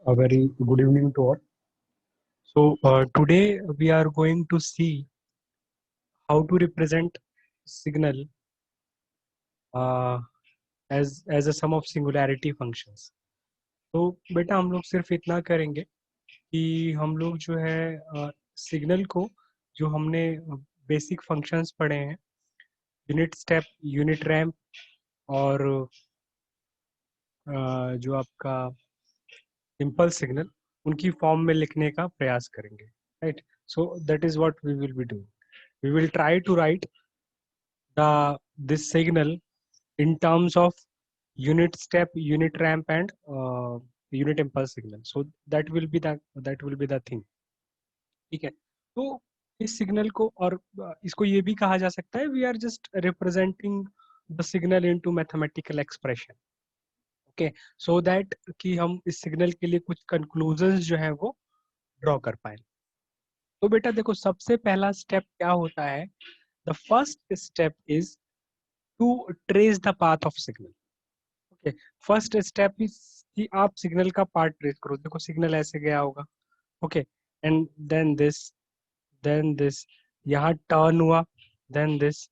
A very good evening to all. Today we are going to see how to represent signal uh, as a sum of singularity functions. तो बेटा हम लोग सिर्फ इतना करेंगे कि हम लोग जो है सिग्नल को जो हमने बेसिक फंक्शंस पढ़े हैं, यूनिट स्टेप, यूनिट रैंप और जो आपका इम्पल्स सिग्नल, उनकी फॉर्म में लिखने का प्रयास करेंगे. Right. So that is what we will be doing. We will try to write this signal in terms of unit step, unit ramp, and unit impulse signal. So that will be the thing. ठीक है. तो इस signal को और इसको ये भी कहा जा सकता है, we are just representing the signal into mathematical expression. Okay. So that कि हम इस सिग्नल के लिए कुछ कंक्लूजन्स जो है वो ड्रॉ कर पाए. तो बेटा देखो, सबसे पहला स्टेप क्या होता है? The first step is to trace the path of signal. Okay, first step is कि आप सिग्नल का पार्ट ट्रेस करो. देखो सिग्नल ऐसे गया होगा. ओके. एंड देन दिस यहाँ टर्न हुआ, then this,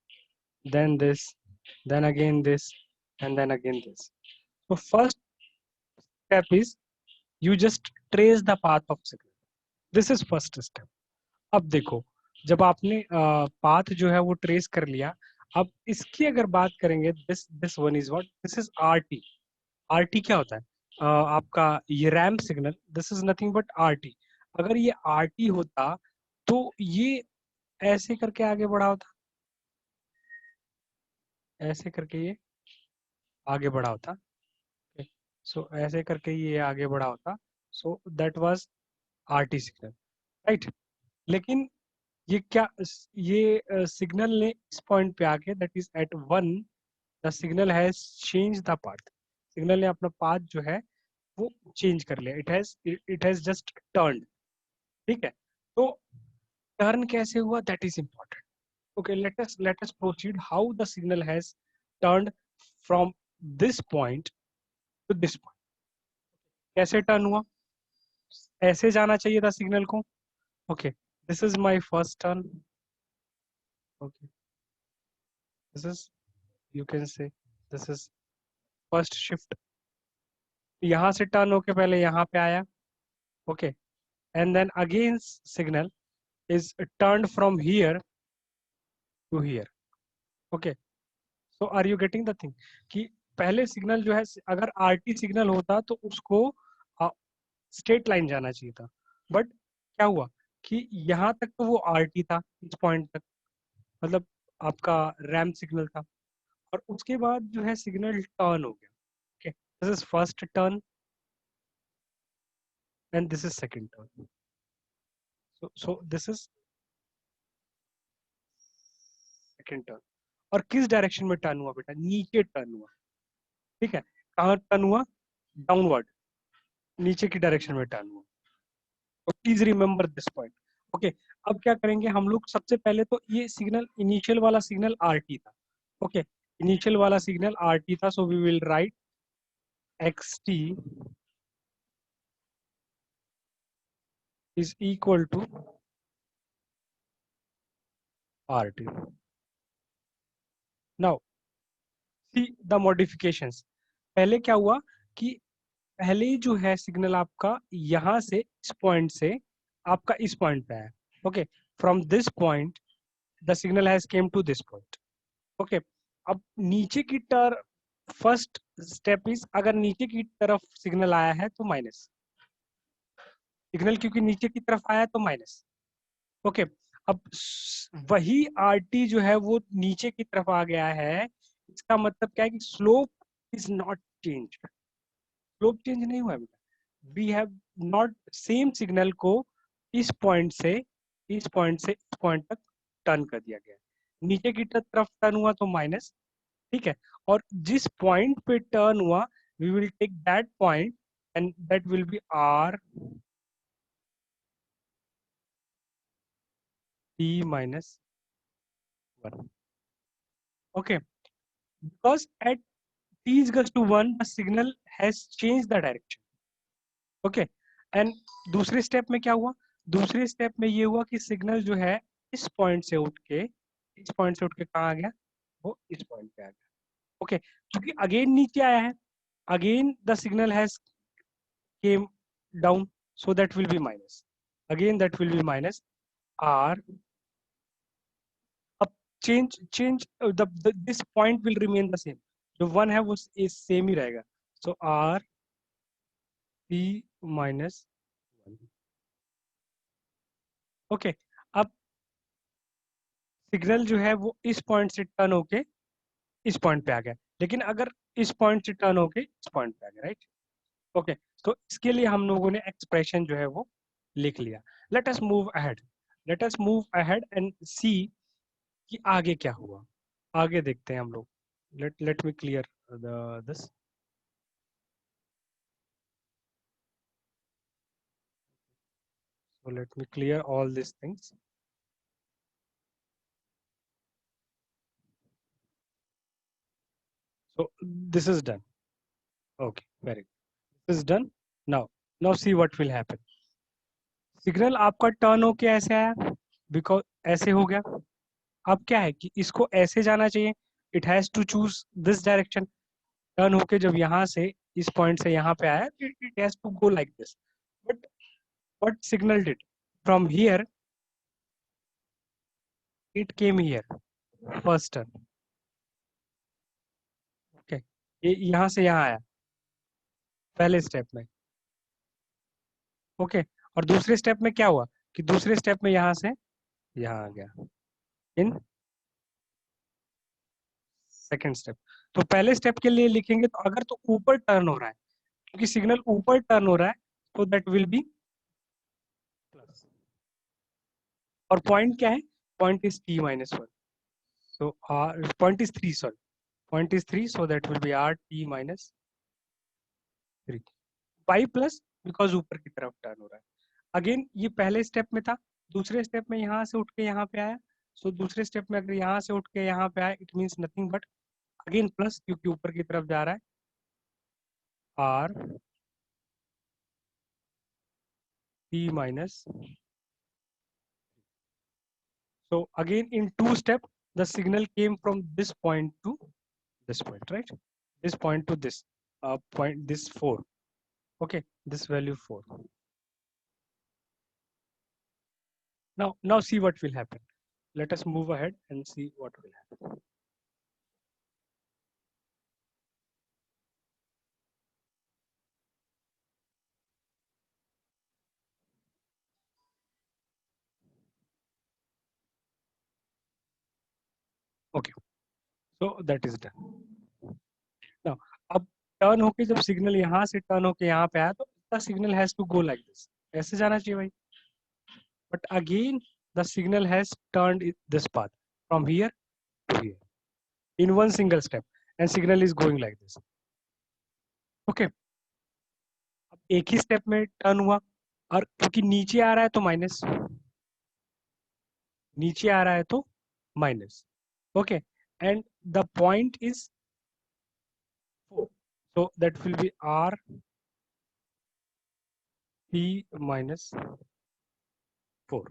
then again this, and then again this. तो first step is you just trace the path of signal. This is first step. अब देखो, जब आपने पाथ जो है वो ट्रेस कर लिया, अब इसकी अगर बात करेंगे, this one is what, this is R T. RT क्या होता है? आपका ये ramp signal, this is nothing but RT. अगर ये आरटी होता तो ये ऐसे करके आगे बढ़ा होता, ऐसे करके ये आगे बढ़ा होता. सो ऐसे करके ये आगे बढ़ा होता. So that was RT signal. Right. लेकिन ये क्या, ये सिग्नल ने इस पॉइंट पे आके, that is at one, the signal has change the path. Signal ने अपना पाथ जो है वो चेंज कर लिया. It has just turn. ठीक है. तो टर्न कैसे हुआ, that is important. Okay, let us proceed how the signal has turned from this point to this point. कैसे टर्न हुआ? ऐसे जाना चाहिए था सिग्नल को. Okay, this is my first turn. Okay, this is, you can say this is first shift. यहाँ से turn होके पहले यहाँ पे आया. Okay. And then again signal is turned from here to here. Okay, so are you getting the thing कि पहले signal जो है, अगर आरटी सिग्नल होता तो उसको स्ट्रेट लाइन जाना चाहिए था. बट क्या हुआ कि यहाँ तक तो वो आरटी था, इस पॉइंट तक, मतलब आपका रैम्प सिग्नल था. और उसके बाद जो है सिग्नल टर्न हो गया. Okay, this is first turn and this is second turn. So this is second turn. और किस डायरेक्शन में टर्न हुआ बेटा? नीचे टर्न हुआ. ठीक है. कहाँ टर्न हुआ? डाउनवर्ड, नीचे की डायरेक्शन में टर्न हुआ. तो please remember this point. Okay. अब क्या करेंगे हम लोग? सबसे पहले तो ये सिग्नल, इनिशियल वाला सिग्नल आरटी था. ओके, इनिशियल वाला सिग्नल आरटी था. So we will write xt is equal to rt. now see the modifications. पहले क्या हुआ कि पहले जो है सिग्नल आपका यहाँ से, इस पॉइंट से आपका इस पॉइंट पे आया. Okay, from this point the signal has came to this point. Okay. अब नीचे की तरफ फर्स्ट स्टेप इज, अगर नीचे की तरफ सिग्नल आया है तो माइनस सिग्नल, क्योंकि नीचे की तरफ आया तो माइनस. ओके. अब वही आरटी जो है वो नीचे की तरफ आ गया है. इसका मतलब क्या है कि slope is not change. Slope change नहीं हुआ बेटा. We have not same signal को इस पॉइंट से इस पॉइंट तक टर्न कर दिया गया. नीचे की तरफ टर्न हुआ तो माइनस. ठीक है. और जिस पॉइंट पे टर्न हुआ, we will take that point and that will be R T minus 1. Okay, because at t is equals to 1 the signal has changed the direction. Okay, and दूसरे step में क्या हुआ, दूसरे स्टेप में ये हुआ कि सिग्नल जो है इस पॉइंट से उठ के, इस पॉइंट से उठ के कहाँ आ गया, वो इस पॉइंट पे आ गया। ओके, क्योंकि अगेन नीचे आया है, again the signal has came down, so that will be minus, again that will be minus r, अब change the this point will remain the same, जो वन है वो सेम ही रहेगा, so r p minus 1। Okay, अब signal जो है वो इस पॉइंट से टर्न होके इस पॉइंट पे आ गया, लेकिन अगर इस पॉइंट से टर्न होके इस पॉइंट पे आ गया, राइट। ओके, तो इसके लिए हम लोगों ने एक्सप्रेशन जो है वो लिख लिया। Let us move ahead, let us move ahead and see कि आगे क्या हुआ, आगे देखते हैं हम लोग। Let me clear this. So let me clear all these things. So this is done. Okay, very good. This is done. Now, now see what will happen. Signal आपका टर्न होके ऐसे आया, बिकॉज ऐसे हो गया। अब क्या है कि इसको ऐसे जाना चाहिए, it has to choose this direction. Turn होके जब यहाँ से इस पॉइंट से यहाँ पे आया, it has to go like this, but what signal did from here, it came here first turn. Okay, ये यहाँ से यहाँ आया पहले स्टेप में। ओके, और दूसरे स्टेप में क्या हुआ कि दूसरे स्टेप में यहाँ से यहाँ आ गया इन सेकेंड स्टेप। तो पहले स्टेप के लिए लिखेंगे तो अगर तो ऊपर टर्न हो रहा है, क्योंकि सिग्नल ऊपर टर्न हो रहा है, तो दैट विल बी प्लस। और पॉइंट क्या है, point is t minus 1, so r point is 3, sorry, point is 3, so that will be r t minus 3 y plus, because ऊपर की तरफ टर्न हो रहा है। अगेन ये पहले स्टेप में था, दूसरे स्टेप में यहाँ से उठ के यहाँ पे आया, सो दूसरे स्टेप में अगर यहाँ से उठ के यहाँ पे आया, it means nothing but again plus, क्योंकि ऊपर की तरफ जा रहा है, r t minus। So again in two step, the signal came from this point to this point, right? This point to this point, this 4. Okay, this value 4. Now see what will happen. Let us move ahead and see what will happen. Okay, so that is done. Now, अब turn होके जब signal यहाँ से turn होके यहाँ पे आया, तो the signal has to go like this. ऐसे जाना चाहिए भाई. But again, the signal has turned this path from here to here in one single step, and signal is going like this. Okay. अब एक ही स्टेप में turn हुआ, और क्योंकि नीचे आ रहा है तो माइनस, नीचे आ रहा है तो minus. Okay, and the point is 4, so that will be r t minus 4।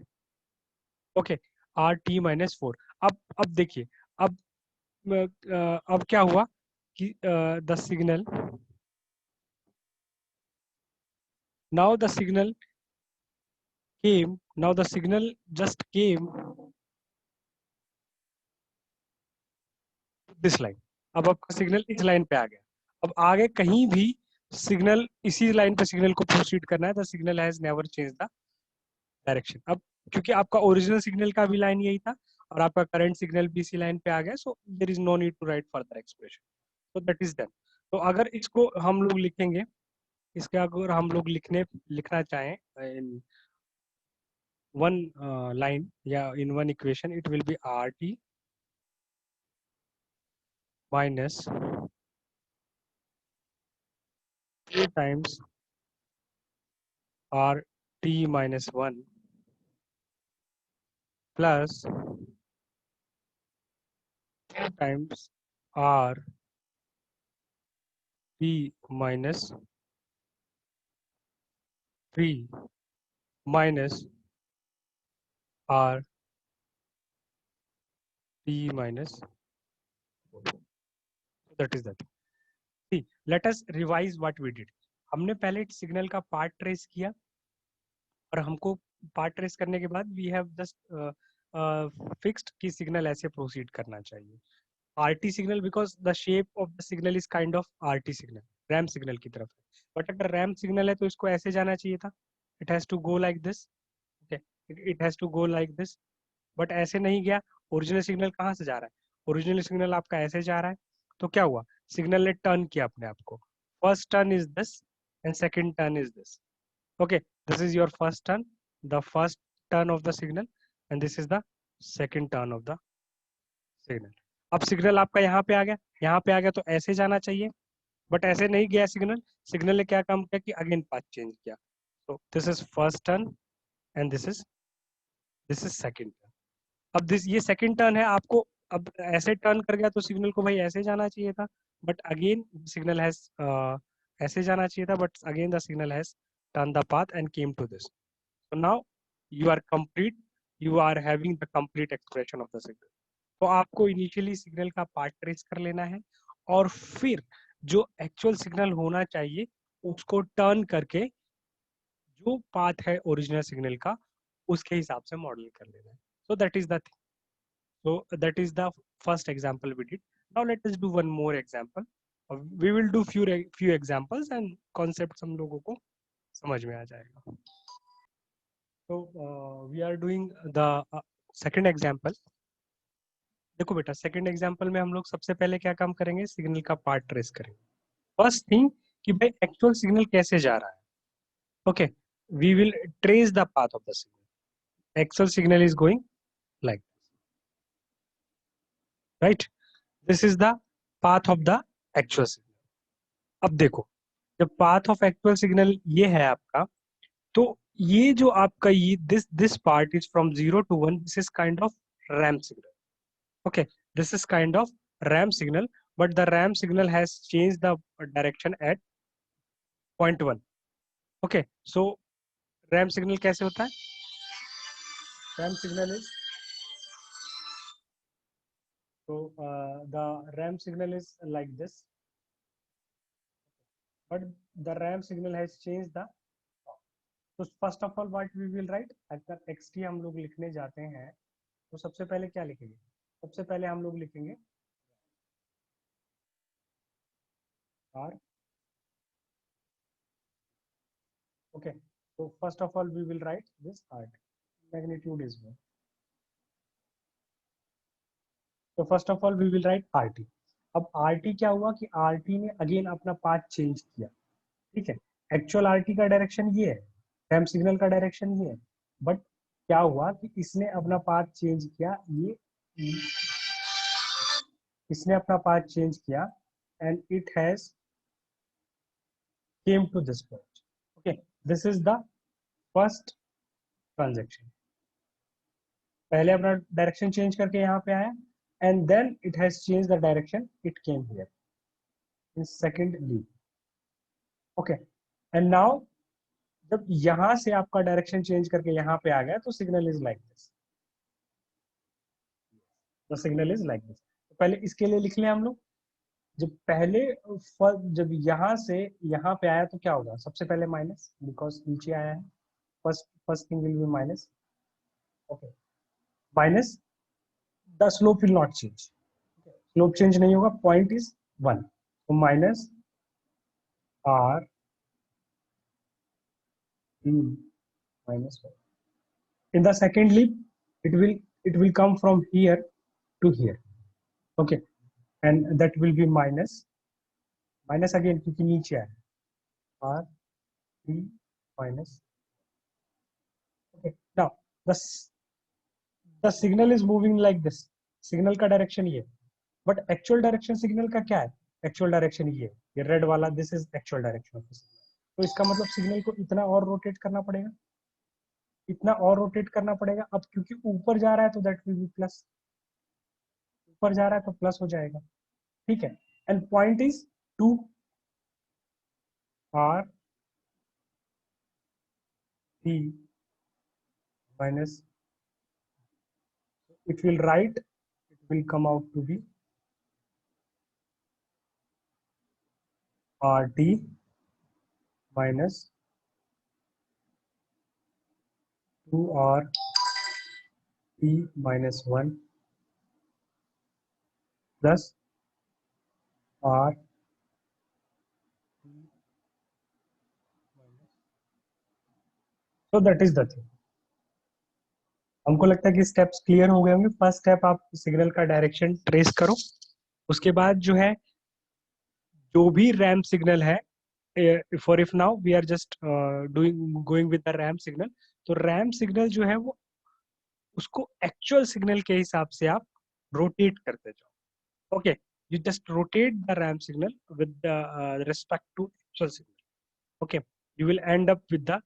Okay, r t minus 4। अब देखिए, अब अब क्या हुआ कि the signal, now the signal came, now the signal just came this line. अब आपका सिग्नल इस लाइन पे आ गया, अब आगे कहीं भी सिग्नल इसी लाइन पे सिग्नल को प्रोसीड करना है, the signal has never change the direction. अब क्योंकि आपका ओरिजिनल सिग्नल का भी लाइन यही था, और आपका करंट सिग्नल भी इसी लाइन पे आ गया, so there is no need to write further expression, so that is done. तो अगर इसको हम लोग लिखेंगे, इसके अगर हम लोग लिखना चाहें इन वन लाइन या in one equation, it will be R T minus 2 times r t minus 1 plus 2 times r t minus V minus R T minus 4. That is that. See, let us revise what we did. हमने पहले signal का part trace किया और हमको part trace करने के बाद we have just fixed कि सिग्नल ऐसे प्रोसीड करना चाहिए. RT signal because the shape of the signal is kind of RT signal, RAM signal की तरफ है. बट अगर रैम सिग्नल है तो इसको ऐसे जाना चाहिए था. It has to go like this. Okay, it has to go like this. But ऐसे नहीं गया. ओरिजिनल सिग्नल कहाँ से जा रहा है? ओरिजिनल सिग्नल आपका ऐसे जा रहा है. तो क्या हुआ? सिग्नल ने टर्न किया अपने आप को. First turn is this and second turn is this. Okay, this is your first turn, the first turn of the signal, and this is the second turn of the signal. अब signal आपका यहाँ पे आ गया, यहाँ पे आ गया तो ऐसे जाना चाहिए, बट ऐसे नहीं गया सिग्नल. सिग्नल ने क्या काम किया कि अगेन पाथ चेंज किया. so this is first turn and this is second turn. अब दिस ये सेकंड टर्न है. आपको अब ऐसे टर्न कर गया तो सिग्नल को भाई ऐसे जाना चाहिए था, बट अगेन सिग्नल हैज ऐसे जाना चाहिए था, but again the signal has turn the path and came to this. So now you are complete, you are having the complete expression of the signal. तो आपको इनिशियली सिग्नल का part trace कर लेना है और फिर जो एक्चुअल सिग्नल होना चाहिए उसको टर्न करके जो पाथ है ओरिजिनल सिग्नल का उसके हिसाब से मॉडल कर लेना है. So that is the thing. So that is the first example we did. Now let us do one more example. We will do few examples and concepts हम लोगों को समझ में आ जाएगा. So we are doing the second example. देखो बेटा, second example में हम लोग सबसे पहले क्या काम करेंगे? सिग्नल का पार्ट ट्रेस करेंगे. फर्स्ट थिंग कि भाई एक्चुअल सिग्नल कैसे जा रहा है. Okay, we will trace the path of the signal. Actual signal is going like, right. This is the path of the actual signal. अब देखो, जब पाथ ऑफ एक्चुअल सिग्नल ये है आपका, तो ये जो आपका ये this part is from 0 to 1. This is kind of RAM signal. Okay, this is kind of RAM signal, but the RAM signal has changed the direction at point 1. Okay, so RAM signal कैसे होता है? RAM signal is, so the RAM signal is like this, but the RAM signal has changed the. So first of all, what we will write, अगर xt हम लोग लिखने जाते हैं तो सबसे पहले क्या लिखेंगे? सबसे पहले हम लोग लिखेंगे R. Okay, so first of all we will write this R. Magnitude is 1. तो first of all we will write RT. अब RT क्या हुआ कि RT ने अगेन अपना पाथ चेंज किया. ठीक है, एक्चुअल RT का डायरेक्शन ये है, रैम सिग्नल का डायरेक्शन ये है, बट क्या हुआ कि इसने अपना पाथ चेंज किया. ये इसने अपना पाथ चेंज किया and it has came to this point. Okay, this is the first transaction. पहले अपना डायरेक्शन चेंज करके यहाँ पे आया and then it has changed the direction, it came here in second leap. Okay, and now जब यहाँ से आपका डायरेक्शन चेंज करके यहाँ पे आ गया तो signal is like this. The signal is like this. तो पहले इसके लिए लिख लें हम लोग. जब पहले जब यहाँ से यहाँ पे आया तो क्या होगा? सबसे पहले माइनस, बिकॉज नीचे आया है. First thing will be minus. Okay, minus. The slope will not change. Slope change नहीं होगा. Point is 1. तो minus R minus 1. In the second leap, it will come from here to here. Okay, and that will be minus again क्योंकि नीचे है R 3 minus. Okay, now the signal is moving like this. Signal का direction ये, but actual direction signal का क्या है? Actual direction ये red वाला, this is actual direction of the signal. तो इसका मतलब सिग्नल को इतना और रोटेट करना पड़ेगा, इतना और रोटेट करना पड़ेगा. अब क्योंकि ऊपर जा रहा है तो दैट विल बी प्लस. ऊपर जा रहा है तो प्लस हो जाएगा. ठीक है, and point is 2 R t minus, it will write, it will come out to be RT minus 2RT minus 1 plus R. So that is the thing. हमको लगता है कि स्टेप्स क्लियर हो गए होंगे. फर्स्ट स्टेप, आप सिग्नल का direction trace करो. उसके बाद जो है, जो भी रैम्प सिग्नल है, for if now we are just doing going with the ramp signal, तो रैम्प सिग्नल जो है वो उसको एक्चुअल सिग्नल के हिसाब से आप रोटेट करते जाओ. Okay, you just rotate the ramp signal with the respect to actual signal. Okay, you will end up with the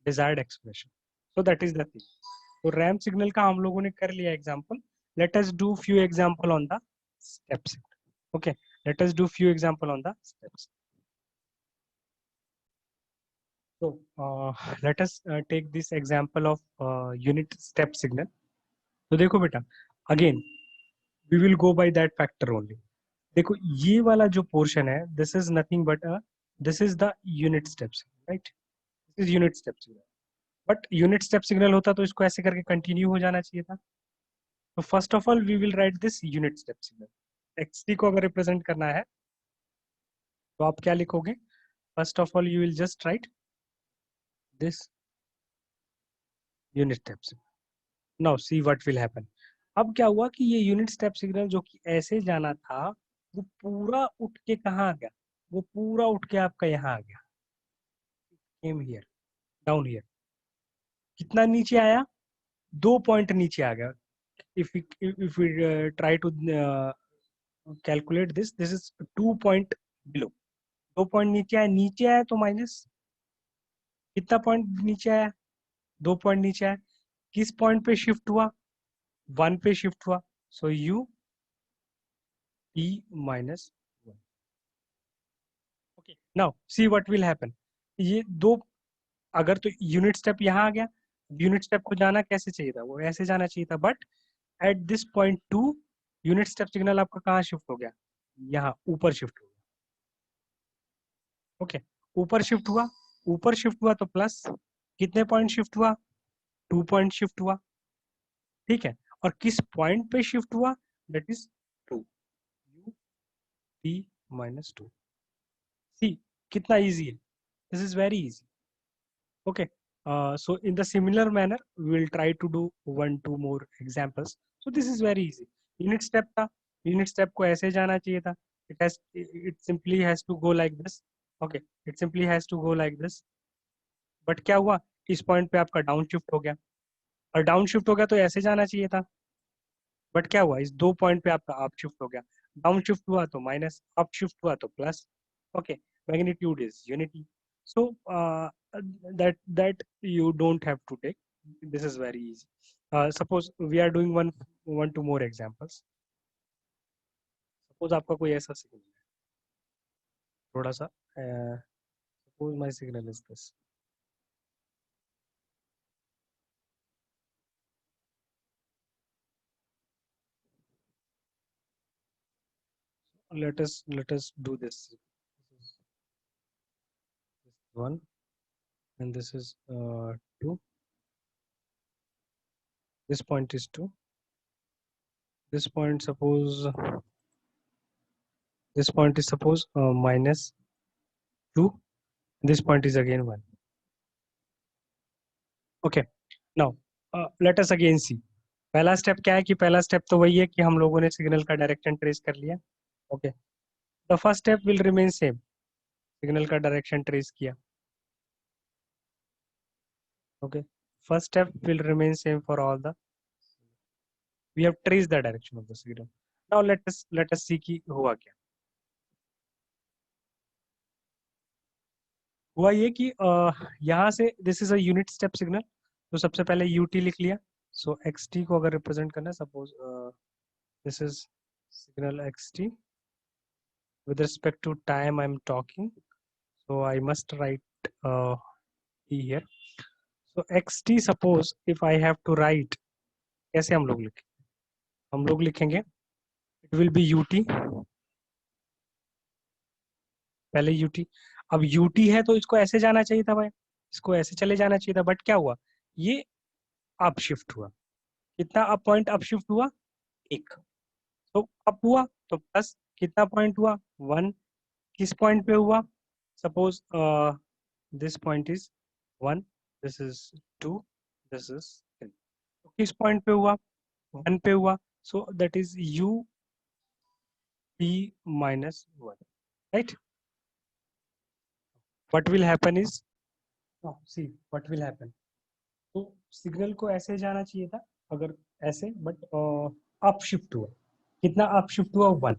desired expression. So that is the thing. तो रैम्प सिग्नल का हम लोगों ने कर लिया example. Let us do few example on the step signal. Okay, let us do few example on the steps. So let us take this example of unit step signal. तो देखो बेटा, again we will go by that factor only. देखो ये वाला जो portion है, this is nothing but this is the unit step signal, right? This is unit step signal. But unit step signal होता तो इसको ऐसे करके कंटिन्यू हो जाना चाहिए था. तो first of all we will write this unit step signal. XT को अगर रिप्रेजेंट करना है तो आप क्या लिखोगे? First of all you will just write this unit step signal. Now see what will happen. अब क्या हुआ कि ये यूनिट स्टेप सिग्नल जो कि ऐसे जाना था, वो पूरा उठ के कहाँ आ गया? वो पूरा उठ के आपका यहाँ आ गया. Came here, down here. कितना नीचे आया? 2 पॉइंट नीचे आ गया. if we try to calculate this is 2 point below. 2 point नीचे आया तो माइनस कितना पॉइंट नीचे आया? 2 पॉइंट नीचे आया. किस पॉइंट पे शिफ्ट हुआ? 1 पे शिफ्ट हुआ. सो u t minus 1. Okay, now see what will happen. ये दो, अगर तो यूनिट स्टेप यहाँ आ गया, यूनिट स्टेप को जाना कैसे चाहिए था? वो ऐसे जाना चाहिए था. But at this point 2 unit step signal आपका कहाँ शिफ्ट हो गया? यहाँ ऊपर शिफ्ट हो गया. ओके, ऊपर शिफ्ट हुआ. ऊपर शिफ्ट हुआ तो प्लस कितने पॉइंट शिफ्ट हुआ? 2 पॉइंट शिफ्ट हुआ. ठीक है, और किस पॉइंट पे शिफ्ट हुआ? That is 2, u t minus 2. सी कितना इजी है. This is very easy. Okay, so in the similar manner, we will try to do 1-2 more examples. So this is very easy. Unit step था, unit step को ऐसे जाना चाहिए था. It simply has to go like this. Okay, it simply has to go like this. But क्या हुआ? इस point पे आपका डाउन शिफ्ट हो गया, और डाउन शिफ्ट हो गया तो ऐसे जाना चाहिए था. बट क्या हुआ? इस 2 पॉइंट पे आपका अप शिफ्ट हो गया. डाउन शिफ्ट हुआ तो माइनस, अप शिफ्ट हुआ तो plus. Okay, magnitude is unity. So that you don't have to take. This is very easy. Suppose we are doing one two more examples. Suppose आपका कोई ऐसा signal है, थोड़ा सा, suppose my signal is this. Let us do this. This is one, and this is 2. This point is 2. This point suppose minus 2. This point is again 1. Okay, now let us again see. पहला step क्या है? कि पहला step तो वही है कि हम लोगों ने सिग्नल का डायरेक्शन ट्रेस कर लिया. Okay, the first step will remain same. Signal का डायरेक्शन ट्रेस किया. Okay, first step will remain same for all the, we have trace the direction of the signal. Now let us see कि हुआ क्या. हुआ ये कि यहाँ से this is a unit step signal. तो सबसे पहले ut लिख लिया. सो xt को अगर रिप्रेजेंट करना, suppose this is signal xt with respect to time I'm talking, so I must write t here. So X T suppose if I have to write, कैसे हम लोग लिखें? हम लोग लिखेंगे it will be U T, पहले U T. अब U T है तो इसको ऐसे जाना चाहिए था भाई, इसको ऐसे चले जाना चाहिए था, बट क्या हुआ, ये अप शिफ्ट हुआ। कितना अप पॉइंट अप शिफ्ट हुआ? एक। तो अप हुआ तो प्लस कितना पॉइंट हुआ? वन। किस पॉइंट पे हुआ? Suppose this point is one, this is two, this is three. तो किस पॉइंट पे हुआ? वन पे हुआ। So that is U p minus one, right? What will happen is, no, see what will happen, तो signal को ऐसे जाना चाहिए था, अगर ऐसे, बट अप शिफ्ट हुआ। कितना अप शिफ्ट हुआ? वन।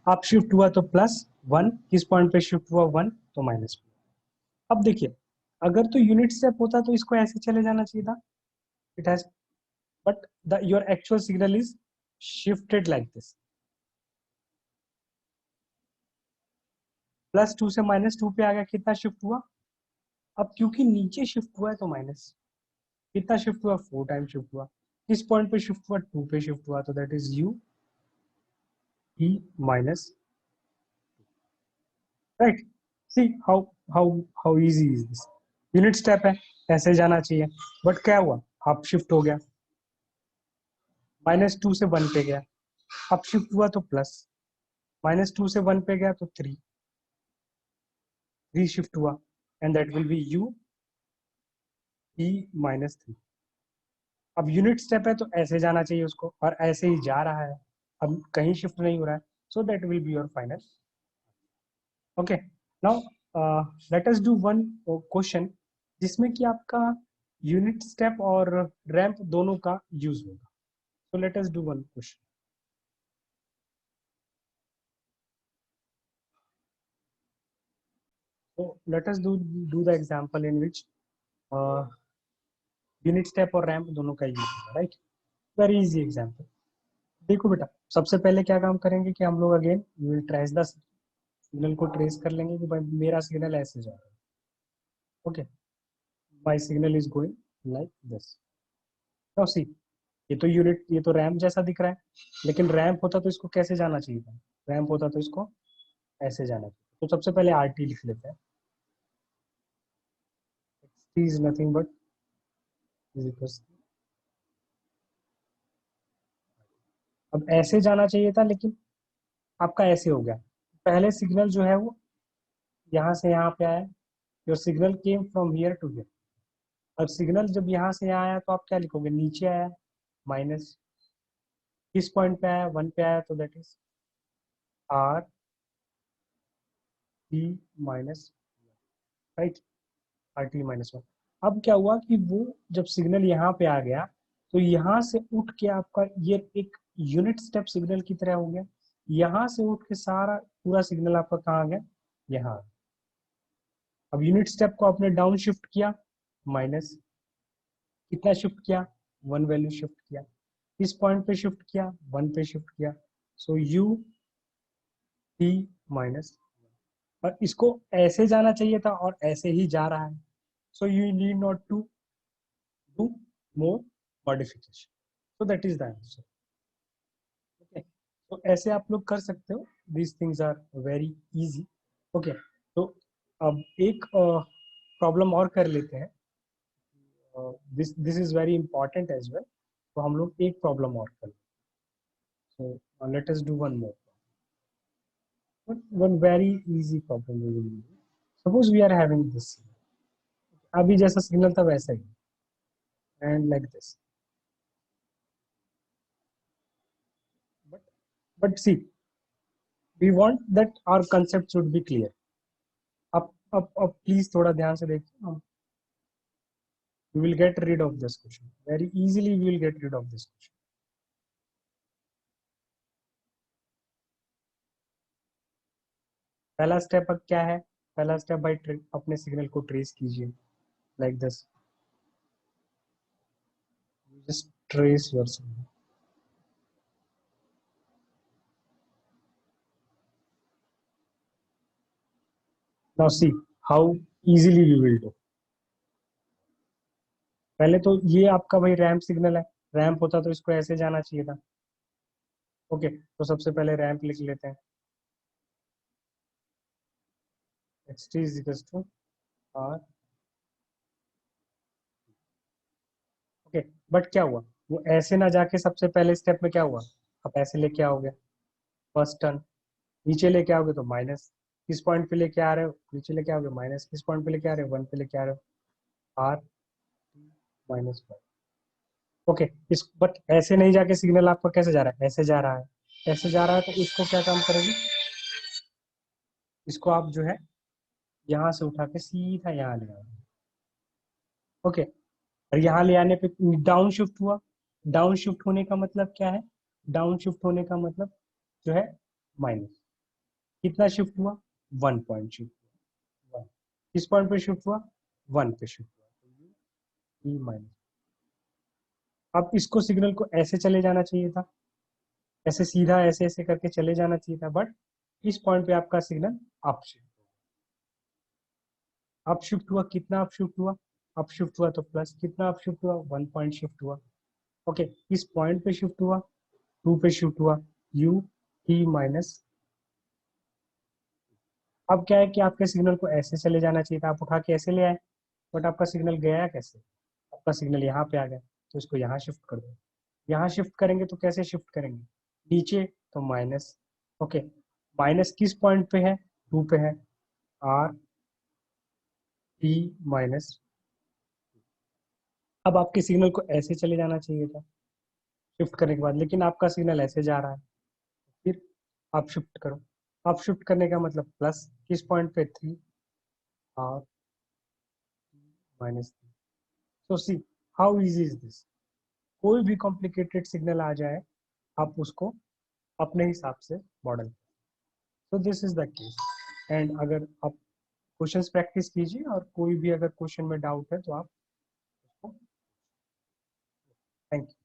अप शिफ्ट हुआ तो प्लस वन, किस पॉइंट पे शिफ्ट हुआ? वन, तो माइनस। अब देखिए, अगर तो यूनिट स्टेप होता तो इसको ऐसे चले जाना चाहिए था, it has, but the your actual signal is shifted like this, plus two से माइनस टू पे आ गया, कितना शिफ्ट हुआ? अब क्योंकि नीचे शिफ्ट हुआ है तो माइनस, कितना शिफ्ट हुआ? फोर टाइम शिफ्ट हुआ। किस पॉइंट पे शिफ्ट हुआ? टू पे शिफ्ट हुआ, तो that is you E minus, right? See how how how easy is this, unit step है, ऐसे जाना चाहिए, बट क्या हुआ? अप शिफ्ट हो गया, माइनस टू से वन पे गया, अप शिफ्ट हुआ तो प्लस, माइनस टू से वन पे गया तो थ्री, थ्री शिफ्ट हुआ, and that will be you E minus three. अब यूनिट स्टेप है तो ऐसे जाना चाहिए उसको, और ऐसे ही जा रहा है, अब कहीं शिफ्ट नहीं हो रहा है, so that will be your final. Okay, now let us do one question जिसमें कि आपका यूनिट स्टेप और रैंप दोनों का यूज होगा। So let us do one question. So let us do the example in which unit step और ramp दोनों का यूज होगा, राइट? Very easy example. देखो बेटा, सबसे पहले क्या काम करेंगे कि हम लोग again will trace the signal को ट्रेस कर लेंगे कि भाई मेरा सिग्नल ऐसे जा रहा है। Okay, my signal is going like this. Now see, ये तो यूनिट, ये तो रैंप जैसा दिख रहा है, लेकिन रैंप होता तो इसको कैसे जाना चाहिए था? रैंप होता तो इसको ऐसे जाना चाहिए। तो सबसे पहले आर टी लिख लेते हैं, T is nothing but is equal. अब ऐसे जाना चाहिए था, लेकिन आपका ऐसे हो गया। पहले सिग्नल जो है वो यहाँ से यहाँ पे आया, your signal came from here to here. अब सिग्नल जब यहाँ से यहाँ आया तो आप क्या लिखोगे? नीचे आया, माइनस, किस पॉइंट पे आया? वन पे आया, तो that is are T minus, right? Are T minus one. अब क्या हुआ कि वो जब सिग्नल यहाँ पे आ गया तो यहाँ से उठ के आपका ये एक यूनिट स्टेप सिग्नल की तरह हो गया। यहाँ से उठ के सारा पूरा सिग्नल आपका कहाँ आ गया? यहाँ। अब यूनिट स्टेप को आपने डाउन शिफ्ट किया, माइनस, कितना शिफ्ट किया? वन वैल्यू शिफ्ट किया। किस पॉइंट पे शिफ्ट किया? वन पे शिफ्ट किया। सो यू टी माइनस, और इसको ऐसे जाना चाहिए था और ऐसे ही जा रहा है। So you need not to do more modification, so that is the answer. Okay, तो ऐसे आप लोग कर सकते हो, these things are very easy. Okay, तो अब एक प्रॉब्लम और कर लेते हैं, this this is very important as well. तो हम लोग एक प्रॉब्लम और कर, so let us do one more. One very easy problem we will do. Suppose we are having this. अभी जैसा सिग्नल था वैसा ही, and like this. But see, we want that our concept should be clear. अब please थोड़ा ध्यान से देखिए. We will get rid of this question very easily. We will get rid of this question. पहला step अब क्या है? पहला स्टेप भाई अपने सिग्नल को ट्रेस कीजिए, like this. You just trace your signal. Now see how easily you will do. पहले तो ये आपका भाई रैंप सिग्नल है, रैंप होता तो इसको ऐसे जाना चाहिए था। ओके, तो सबसे पहले रैंप लिख लेते हैं, xt is equal to R. Okay, but क्या हुआ, वो ऐसे ना जाके सबसे पहले स्टेप में क्या हुआ, आप ऐसे लेके आओगे फर्स्ट टर्न, नीचे लेके आओगे तो माइनस, किस पॉइंट पे लेके आ रहे हो, नीचे लेके आओगे माइनस, किस पॉइंट पे लेके आ रहे हो, वन पे लेके आ रहे हो, आर माइनस वन। ओके, इस बट ऐसे नहीं जाके सिग्नल आपका कैसे जा रहा है, ऐसे जा रहा है, ऐसे जा रहा है, तो इसको क्या काम करेगी, इसको आप जो है यहाँ से उठा के सीधा यहाँ ले आओ। ओके, और यहाँ ले आने पे डाउन शिफ्ट हुआ, डाउन शिफ्ट होने का मतलब क्या है, डाउन शिफ्ट होने का मतलब जो है माइनस, कितना शिफ्ट हुआ, वन पॉइंट शिफ्ट हुआ, वन, किस पॉइंट पे शिफ्ट हुआ, वन पे शिफ्ट हुआ, ई माइनस। अब इसको सिग्नल को ऐसे चले जाना चाहिए था, ऐसे सीधा ऐसे ऐसे करके चले जाना चाहिए था, बट इस पॉइंट पे आपका signal up shift, up shift हुआ, कितना अप शिफ्ट हुआ, अप शिफ्ट हुआ तो प्लस, कितना अप शिफ्ट हुआ, वन पॉइंट शिफ्ट हुआ। ओके, इस पॉइंट पे शिफ्ट हुआ, टू पे शिफ्ट हुआ, यू टी माइनस। अब क्या है कि आपके सिग्नल को ऐसे चले जाना चाहिए था, आप उठा के ऐसे ले आए, बट आपका सिग्नल गया कैसे, आपका सिग्नल यहाँ पे आ गया, तो इसको यहाँ शिफ्ट कर दो, यहाँ शिफ्ट करेंगे तो कैसे शिफ्ट करेंगे, नीचे तो माइनस। ओके, माइनस किस पॉइंट पे है, टू पे है, आर टी माइनस। अब आपके सिग्नल को ऐसे चले जाना चाहिए था शिफ्ट करने के बाद, लेकिन आपका सिग्नल ऐसे जा रहा है, फिर आप शिफ्ट करो, आप शिफ्ट करने का मतलब प्लस, किस पॉइंट पे, three, R minus three. So see how easy is this, कोई भी कॉम्प्लिकेटेड सिग्नल आ जाए आप उसको अपने हिसाब से model, so this is the case. And अगर आप क्वेश्चंस प्रैक्टिस कीजिए, और कोई भी अगर क्वेश्चन में डाउट है तो आप, थैंक यू।